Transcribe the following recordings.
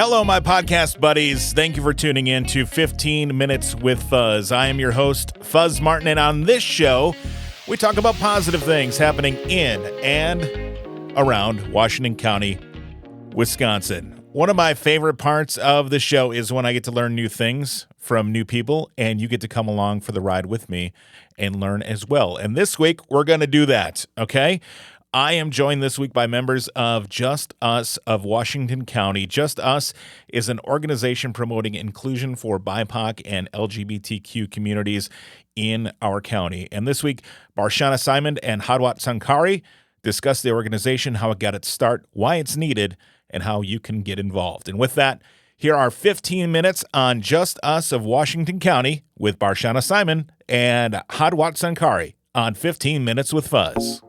Hello, my podcast buddies. Thank you for tuning in to 15 Minutes with Fuzz. I am your host, Fuzz Martin, and on this show, we talk about positive things happening in and around Washington County, Wisconsin. One of my favorite parts of the show is when I get to learn new things from new people, and you get to come along for the ride with me and learn as well. And this week, we're going to do that, okay? I am joined this week by members of Just Us of Washington County. Just Us is an organization promoting inclusion for BIPOC and LGBTQ communities in our county. And this week, Barseana Simon and Hadwat Sankari discuss the organization, how it got its start, why it's needed, and how you can get involved. And with that, here are 15 minutes on Just Us of Washington County with Barseana Simon and Hadwat Sankari on 15 Minutes with Fuzz.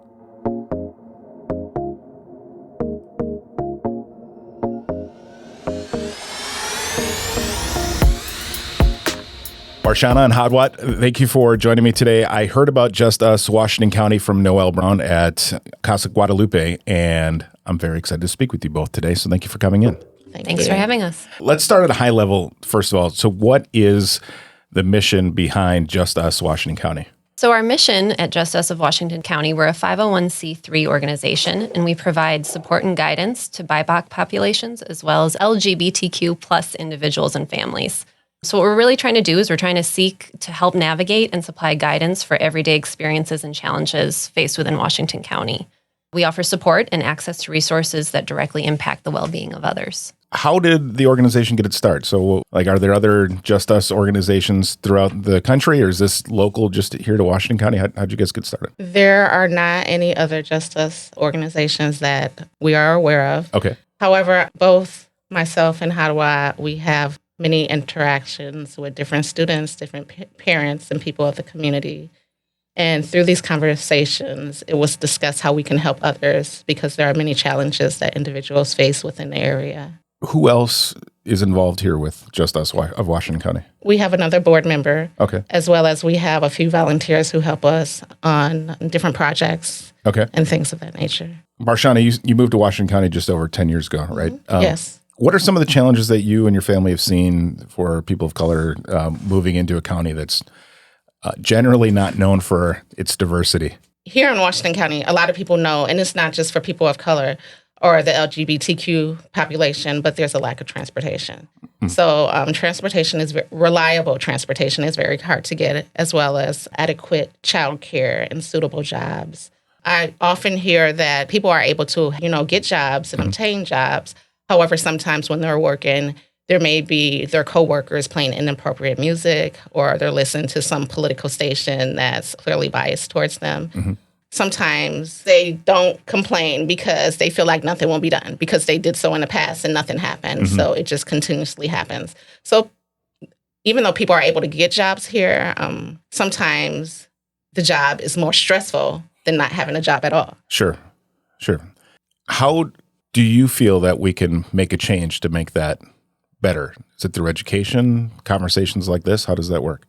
Barseana and Hadwat, thank you for joining me today. I heard about Just Us Washington County from Noel Brown at Casa Guadalupe, and I'm very excited to speak with you both today, so thank you for coming in. Thanks for having us. Let's start at a high level, first of all. So what is the mission behind Just Us Washington County? So our mission at Just Us of Washington County, we're a 501c3 organization, and we provide support and guidance to BIPOC populations as well as LGBTQ plus individuals and families. So what we're really trying to do is we're trying to seek to help navigate and supply guidance for everyday experiences and challenges faced within Washington County. We offer support and access to resources that directly impact the well-being of others. How did the organization get its start? So, are there other Just Us organizations throughout the country, or is this local just here to Washington County? How'd you guys get started? There are not any other Just Us organizations that we are aware of. Okay. However, both myself and Hadwat, we have many interactions with different students, different parents, and people of the community. And through these conversations, it was discussed how we can help others because there are many challenges that individuals face within the area. Who else is involved here with Just Us of Washington County? We have another board member, okay, as well as we have a few volunteers who help us on different projects, okay, and things of that nature. Barseana, you moved to Washington County just over 10 years ago, right? Yes. What are some of the challenges that you and your family have seen for people of color moving into a county that's generally not known for its diversity? Here in Washington County, a lot of people know, and it's not just for people of color or the LGBTQ population, but there's a lack of transportation. Mm. So transportation is reliable transportation is very hard to get, as well as adequate childcare and suitable jobs. I often hear that people are able to, get jobs and obtain jobs. However, sometimes when they're working, there may be their coworkers playing inappropriate music, or they're listening to some political station that's clearly biased towards them. Mm-hmm. Sometimes they don't complain because they feel like nothing will be done because they did so in the past and nothing happened. Mm-hmm. So it just continuously happens. So even though people are able to get jobs here, sometimes the job is more stressful than not having a job at all. Sure. How do you feel that we can make a change to make that better? Is it through education, conversations like this? How does that work?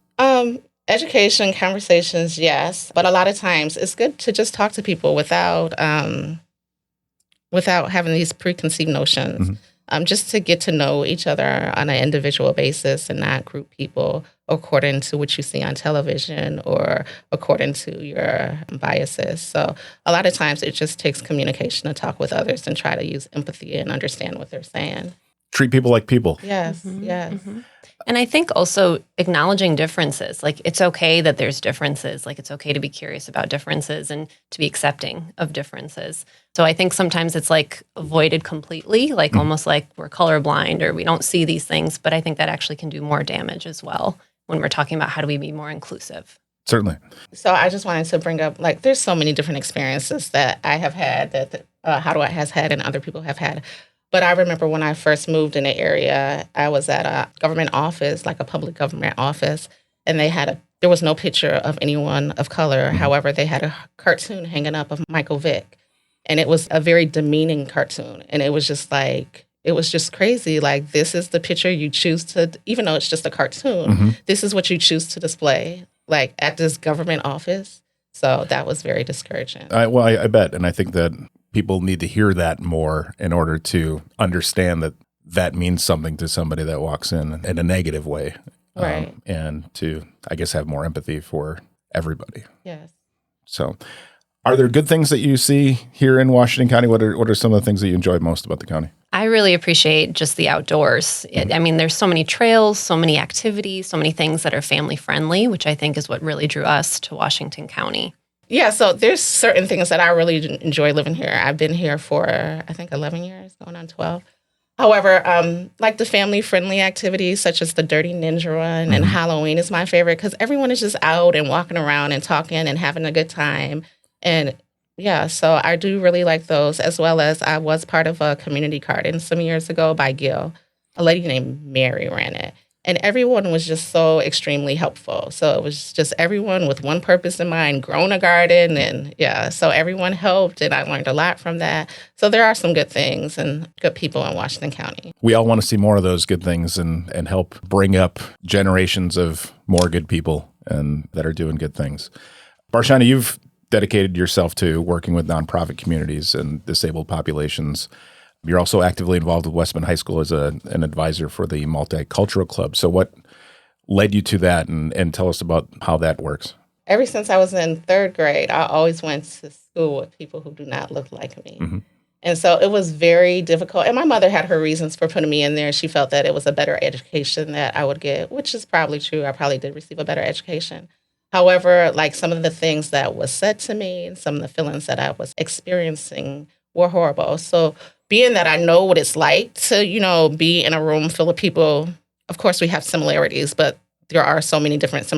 Education, conversations, yes. But a lot of times it's good to just talk to people without having these preconceived notions, mm-hmm. Just to get to know each other on an individual basis and not group people according to what you see on television or according to your biases. So a lot of times it just takes communication to talk with others and try to use empathy and understand what they're saying. Treat people like people. Yes, mm-hmm, yes. Mm-hmm. And I think also acknowledging differences. Like, it's okay that there's differences. Like, it's okay to be curious about differences and to be accepting of differences. So I think sometimes it's like avoided completely, like almost like we're colorblind or we don't see these things. But I think that actually can do more damage as well when we're talking about how do we be more inclusive. Certainly. So I just wanted to bring up, there's so many different experiences that I have had, that Hadwat has had, and other people have had. But I remember when I first moved in the area, I was at a government office, like a public government office, and there was no picture of anyone of color. Mm-hmm. However, they had a cartoon hanging up of Michael Vick, and it was a very demeaning cartoon. And it was just crazy. Like, this is the picture you choose to, even though it's just a cartoon, mm-hmm. this is what you choose to display, like, at this government office. So that was very discouraging. I bet. And I think that people need to hear that more in order to understand that that means something to somebody that walks in a negative way. Right. And to, I guess, have more empathy for everybody. Yes. So are there good things that you see here in Washington County? What are some of the things that you enjoy most about the county? I really appreciate just the outdoors. There's so many trails, so many activities, so many things that are family friendly, which I think is what really drew us to Washington County. Yeah, so there's certain things that I really enjoy living here. I've been here for, I think, 11 years, going on 12. However, like the family-friendly activities, such as the Dirty Ninja Run and Halloween is my favorite because everyone is just out and walking around and talking and having a good time. And yeah, so I do really like those, as well as I was part of a community garden some years ago by Gil. A lady named Mary ran it. And everyone was just so extremely helpful. So it was just everyone with one purpose in mind, growing a garden. And yeah, so everyone helped. And I learned a lot from that. So there are some good things and good people in Washington County. We all want to see more of those good things and help bring up generations of more good people and that are doing good things. Barseana, you've dedicated yourself to working with nonprofit communities and disabled populations. You're also actively involved with West Bend High School as an advisor for the Multicultural Club. So what led you to that, and tell us about how that works? Ever since I was in third grade, I always went to school with people who do not look like me. Mm-hmm. And so it was very difficult. And my mother had her reasons for putting me in there. She felt that it was a better education that I would get, which is probably true. I probably did receive a better education. However, like some of the things that was said to me and some of the feelings that I was experiencing were horrible. So being that I know what it's like to, be in a room full of people, of course we have similarities, but there are so many different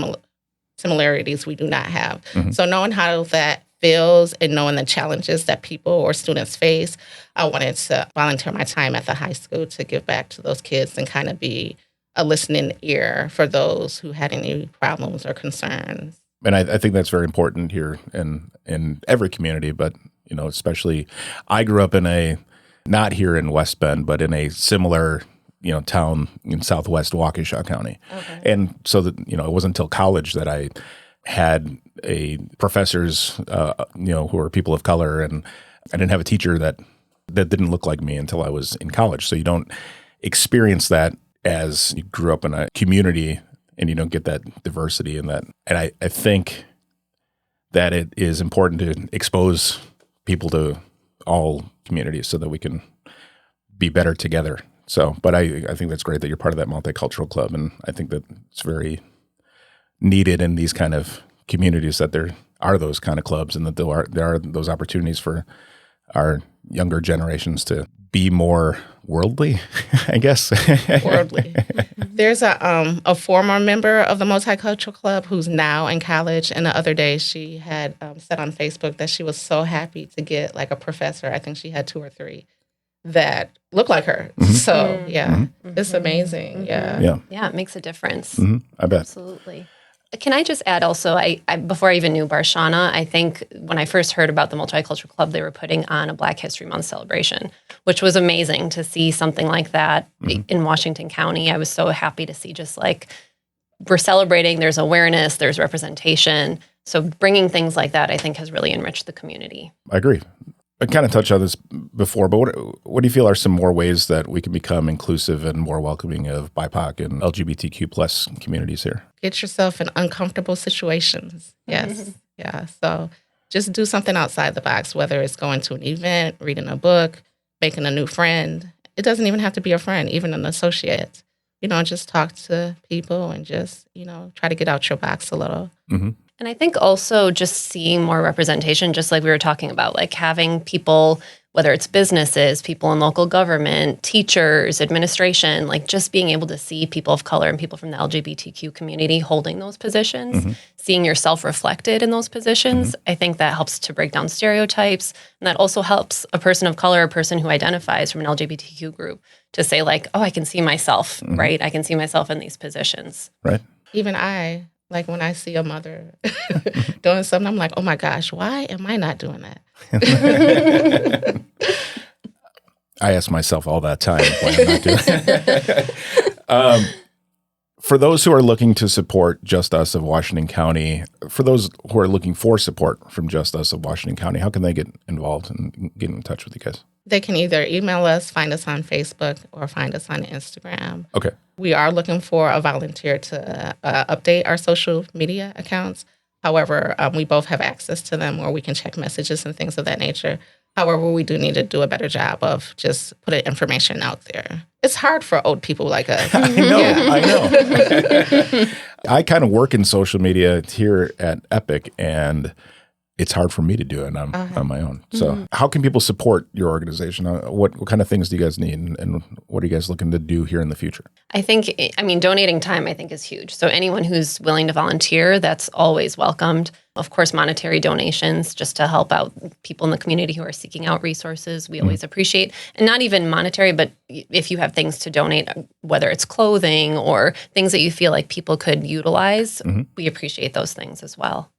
similarities we do not have. Mm-hmm. So knowing how that feels and knowing the challenges that people or students face, I wanted to volunteer my time at the high school to give back to those kids and kind of be a listening ear for those who had any problems or concerns. And I think that's very important here in every community, but especially I grew up in not here in West Bend, but in a similar, town in southwest Waukesha County. Okay. And so that, it wasn't until college that I had professors, who were people of color, and I didn't have a teacher that didn't look like me until I was in college. So you don't experience that as you grew up in a community and you don't get that diversity and that. And I think that it is important to expose people to all communities so that we can be better together. So, but I think that's great that you're part of that multicultural club. And I think that it's very needed in these kind of communities that there are those kind of clubs and that there are those opportunities for our younger generations to be more worldly, I guess. Worldly. There's a former member of the Multicultural Club who's now in college, and the other day she had said on Facebook that she was so happy to get like a professor. I think she had 2 or 3 that look like her. Mm-hmm. So yeah, it's amazing. Mm-hmm. Yeah, it makes a difference. Mm-hmm. I bet. Absolutely. Can I just add also, I before I even knew Barseana, I think when I first heard about the Multicultural Club, they were putting on a Black History Month celebration, which was amazing to see something like that in Washington County. I was so happy to see just like we're celebrating, there's awareness, there's representation. So bringing things like that, I think, has really enriched the community. I agree. I kind of touched on this before, but what do you feel are some more ways that we can become inclusive and more welcoming of BIPOC and LGBTQ plus communities here? Get yourself in uncomfortable situations. Yes. Yeah. So just do something outside the box, whether it's going to an event, reading a book, making a new friend. It doesn't even have to be a friend, even an associate. Just talk to people and just, try to get out your box a little. Mm-hmm. And I think also just seeing more representation, just like we were talking about, like having people, whether it's businesses, people in local government, teachers, administration, like just being able to see people of color and people from the LGBTQ community holding those positions, seeing yourself reflected in those positions, I think that helps to break down stereotypes. And that also helps a person of color, a person who identifies from an LGBTQ group to say like, oh, I can see myself, right? I can see myself in these positions. Right. Even like when I see a mother doing something, I'm like, oh my gosh, why am I not doing that? I ask myself all that time why I'm not doing that. For those who are looking to support Just Us of Washington County, for those who are looking for support from Just Us of Washington County, how can they get involved and get in touch with you guys? They can either email us, find us on Facebook, or find us on Instagram. Okay. We are looking for a volunteer to update our social media accounts. However, we both have access to them, or we can check messages and things of that nature. However, we do need to do a better job of just putting information out there. It's hard for old people like us. I know. I kind of work in social media here at Epic, and it's hard for me to do it on my own. So how can people support your organization? What kind of things do you guys need, and what are you guys looking to do here in the future? Donating time, I think, is huge. So anyone who's willing to volunteer, that's always welcomed. Of course, monetary donations just to help out people in the community who are seeking out resources, we always appreciate. And not even monetary, but if you have things to donate, whether it's clothing or things that you feel like people could utilize, we appreciate those things as well.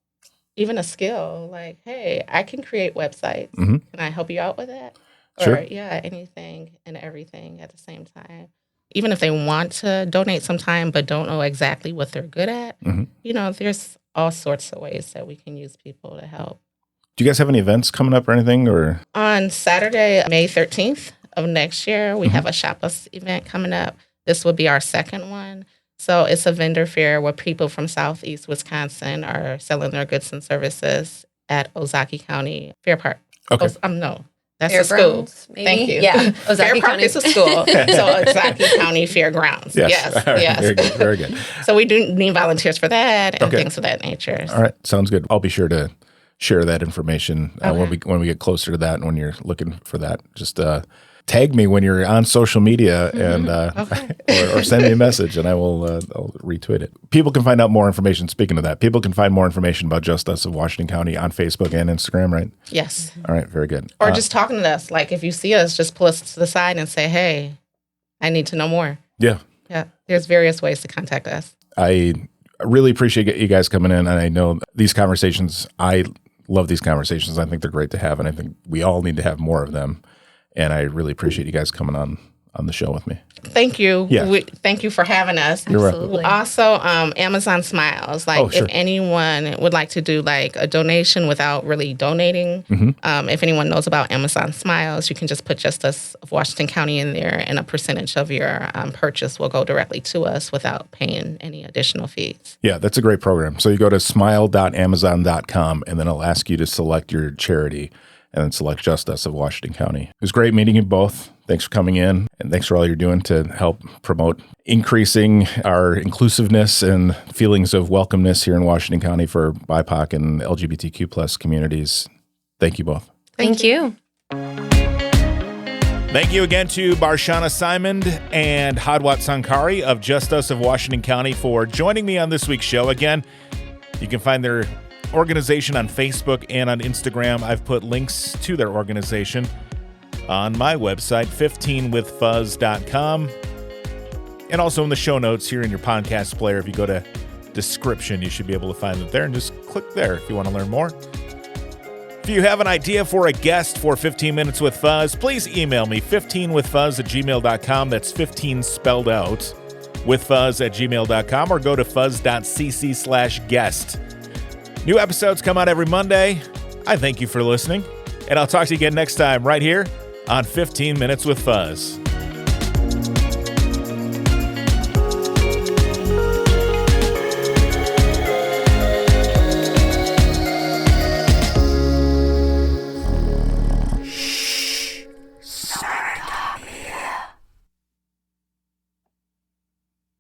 Even a skill like, hey, I can create websites. Mm-hmm. Can I help you out with that? Sure. Or, anything and everything at the same time. Even if they want to donate some time but don't know exactly what they're good at, there's all sorts of ways that we can use people to help. Do you guys have any events coming up or anything? Or on Saturday, May 13th of next year, we have a Shop Us event coming up. This will be our second one. So it's a vendor fair where people from Southeast Wisconsin are selling their goods and services at Ozaki County Fair Park. Okay. No, that's Fair a school. Grounds, maybe? Thank you. Yeah, Fair Ozaki Park County is a school. So Ozaki County Fairgrounds. Yes. All right. Very good. Very good. So we do need volunteers for that and Okay. things of that nature. All right. Sounds good. I'll be sure to share that information when we get closer to that, and when you're looking for that. Just tag me when you're on social media and or send me a message, and I'll retweet it. People can find out more information. Speaking of that, people can find more information about Just Us of Washington County on Facebook and Instagram, right? Yes. All right, very good. Or just talking to us. Like if you see us, just pull us to the side and say, hey, I need to know more. Yeah. Yeah. There's various ways to contact us. I really appreciate you guys coming in, and I know these conversations, I love these conversations. I think they're great to have, and I think we all need to have more of them. And I really appreciate you guys coming on the show with me. Thank you. Yeah. Thank you for having us. You're Absolutely. Also, Amazon Smiles. Like, sure. if anyone would like to do like a donation without really donating, if anyone knows about Amazon Smiles, you can just put Just Us of Washington County in there, and a percentage of your purchase will go directly to us without paying any additional fees. Yeah, that's a great program. So you go to smile.amazon.com, and then it'll ask you to select your charity, and then select Just Us of Washington County. It was great meeting you both. Thanks for coming in, and thanks for all you're doing to help promote increasing our inclusiveness and feelings of welcomeness here in Washington County for BIPOC and LGBTQ plus communities. Thank you both. Thank you. Thank you again to Barseana Simon and Hadwat Sankari of Just Us of Washington County for joining me on this week's show. Again, you can find their organization on Facebook and on Instagram. I've put links to their organization on my website, 15withfuzz.com, and also in the show notes here in your podcast player. If you go to description, you should be able to find it there, and just click there if you want to learn more. If you have an idea for a guest for 15 Minutes with Fuzz, please email me, 15withfuzz@gmail.com. That's 15 spelled out, withfuzz@gmail.com, or go to fuzz.cc/guest. New episodes come out every Monday. I thank you for listening, and I'll talk to you again next time right here on 15 Minutes with Fuzz.